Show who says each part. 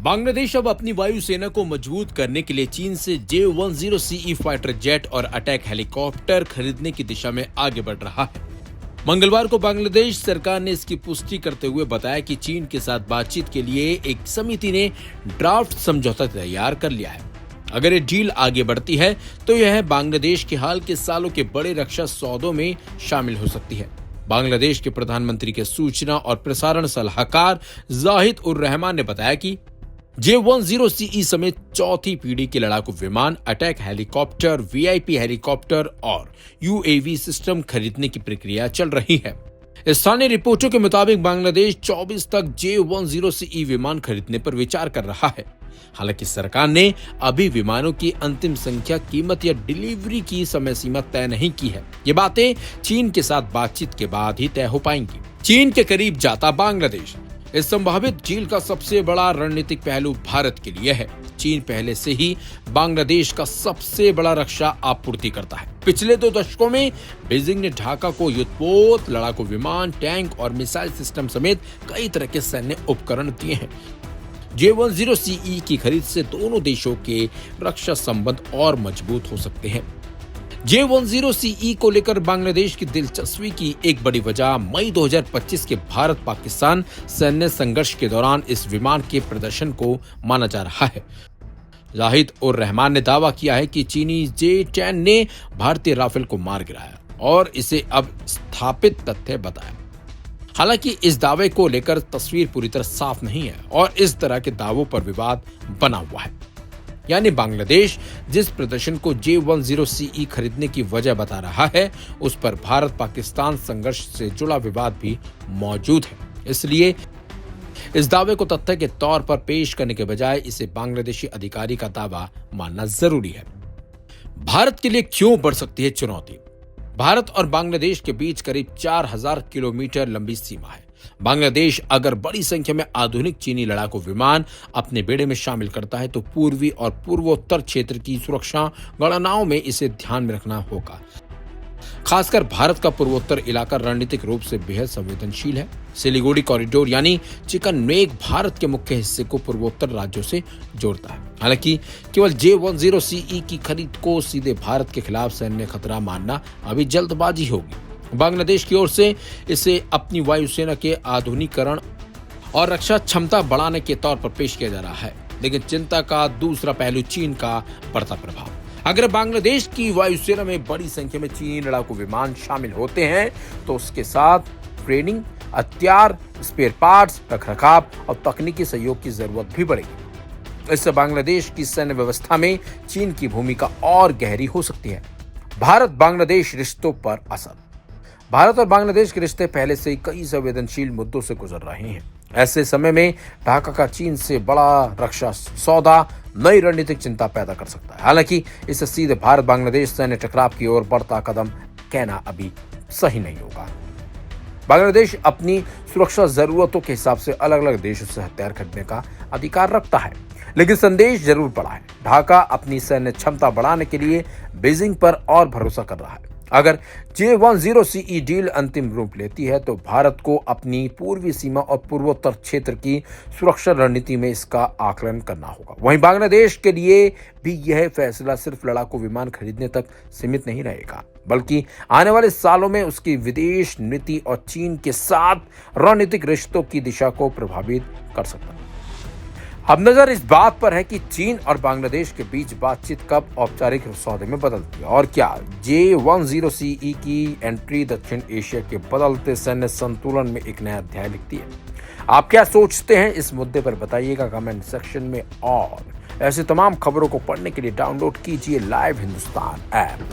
Speaker 1: बांग्लादेश अब अपनी वायुसेना को मजबूत करने के लिए चीन से J-10CE फाइटर जेट और अटैक हेलीकॉप्टर खरीदने की दिशा में आगे बढ़ रहा है। मंगलवार को बांग्लादेश सरकार ने इसकी पुष्टि करते हुए बताया कि चीन के साथ बातचीत के लिए एक समिति ने ड्राफ्ट समझौता तैयार कर लिया है। अगर ये डील आगे बढ़ती है तो यह बांग्लादेश के हाल के सालों के बड़े रक्षा सौदों में शामिल हो सकती है। बांग्लादेश के प्रधानमंत्री के सूचना और प्रसारण सलाहकार जाहिद उर रहमान ने बताया कि J-10CE समेत चौथी पीढ़ी के लड़ाकू विमान, अटैक हेलीकॉप्टर, VIP हेलीकॉप्टर और UAV सिस्टम खरीदने की प्रक्रिया चल रही है। स्थानीय रिपोर्टों के मुताबिक बांग्लादेश 24 तक J-10CE विमान खरीदने पर विचार कर रहा है। हालांकि सरकार ने अभी विमानों की अंतिम संख्या, कीमत या डिलीवरी की समय सीमा तय नहीं की है। ये बातें चीन के साथ बातचीत के बाद ही तय हो पाएंगी। चीन के करीब जाता बांग्लादेश। इस संभावित डील का सबसे बड़ा रणनीतिक पहलू भारत के लिए है। चीन पहले से ही बांग्लादेश का सबसे बड़ा रक्षा आपूर्ति करता है। पिछले 2 दशकों में बीजिंग ने ढाका को युद्धपोत, लड़ाकू विमान, टैंक और मिसाइल सिस्टम समेत कई तरह के सैन्य उपकरण दिए हैं। J-10CE की खरीद से दोनों देशों के रक्षा संबंध और मजबूत हो सकते हैं। J-10CE को लेकर बांग्लादेश की दिलचस्पी की एक बड़ी वजह मई 2025 के भारत-पाकिस्तान सैन्य संघर्ष के दौरान इस विमान के प्रदर्शन को माना जा रहा है। जाहिद उर रहमान ने दावा किया है कि चीनी J-10 ने भारतीय राफेल को मार गिराया और इसे अब स्थापित तथ्य बताया। हालांकि इस दावे को लेकर तस्वीर पूरी तरह साफ नहीं है और इस तरह के दावों पर विवाद बना हुआ है। यानी बांग्लादेश जिस प्रदर्शन को J-10CE खरीदने की वजह बता रहा है, उस पर भारत पाकिस्तान संघर्ष से जुड़ा विवाद भी मौजूद है। इसलिए इस दावे को तथ्य के तौर पर पेश करने के बजाय इसे बांग्लादेशी अधिकारी का दावा मानना जरूरी है। भारत के लिए क्यों बढ़ सकती है चुनौती? भारत और बांग्लादेश के बीच करीब 4000 किलोमीटर लंबी सीमा है। बांग्लादेश अगर बड़ी संख्या में आधुनिक चीनी लड़ाकू विमान अपने बेड़े में शामिल करता है तो पूर्वी और पूर्वोत्तर क्षेत्र की सुरक्षा गणनाओं में इसे ध्यान में रखना होगा। खासकर भारत का पूर्वोत्तर इलाका रणनीतिक रूप से बेहद संवेदनशील है। सिलीगुड़ी कॉरिडोर यानी चिकन नेक भारत के मुख्य हिस्से को पूर्वोत्तर राज्यों से जोड़ता है। हालांकि केवल J-10CE की खरीद को सीधे भारत के खिलाफ सैन्य खतरा मानना अभी जल्दबाजी होगी। बांग्लादेश की ओर से इसे अपनी वायुसेना के आधुनिकीकरण और रक्षा क्षमता बढ़ाने के तौर पर पेश किया जा रहा है। लेकिन चिंता का दूसरा पहलू चीन का बढ़ता प्रभाव। अगर बांग्लादेश की वायुसेना में बड़ी संख्या में चीनी लड़ाकू विमान शामिल होते हैं तो उसके साथ ट्रेनिंग, हथियार, स्पेयर पार्ट्स, रखरखाव और तकनीकी सहयोग की जरूरत भी बढ़ेगी। इससे बांग्लादेश की सैन्य व्यवस्था में चीन की भूमिका और गहरी हो सकती है। भारत बांग्लादेश रिश्तों पर असर। भारत और बांग्लादेश के रिश्ते पहले से ही कई संवेदनशील मुद्दों से गुजर रहे हैं। ऐसे समय में ढाका का चीन से बड़ा रक्षा सौदा नई रणनीतिक चिंता पैदा कर सकता है। हालांकि इससे सीधे भारत बांग्लादेश सैन्य टकराव की ओर बढ़ता कदम कहना अभी सही नहीं होगा। बांग्लादेश अपनी सुरक्षा जरूरतों के हिसाब से अलग अलग देशों से हथियार खरीदने का अधिकार रखता है, लेकिन संदेश जरूर बड़ा है। ढाका अपनी सैन्य क्षमता बढ़ाने के लिए बीजिंग पर और भरोसा कर रहा है। अगर J-10CE डील अंतिम रूप लेती है तो भारत को अपनी पूर्वी सीमा और पूर्वोत्तर क्षेत्र की सुरक्षा रणनीति में इसका आकलन करना होगा। वहीं बांग्लादेश के लिए भी यह फैसला सिर्फ लड़ाकू विमान खरीदने तक सीमित नहीं रहेगा, बल्कि आने वाले सालों में उसकी विदेश नीति और चीन के साथ रणनीतिक रिश्तों की दिशा को प्रभावित कर सकता है। अब नजर इस बात पर है कि चीन और बांग्लादेश के बीच बातचीत कब औपचारिक सौदे में बदलती है और क्या J-10CE की एंट्री दक्षिण एशिया के बदलते सैन्य संतुलन में एक नया अध्याय लिखती है। आप क्या सोचते हैं इस मुद्दे पर बताइएगा कमेंट सेक्शन में। और ऐसे तमाम खबरों को पढ़ने के लिए डाउनलोड कीजिए लाइव हिंदुस्तान ऐप।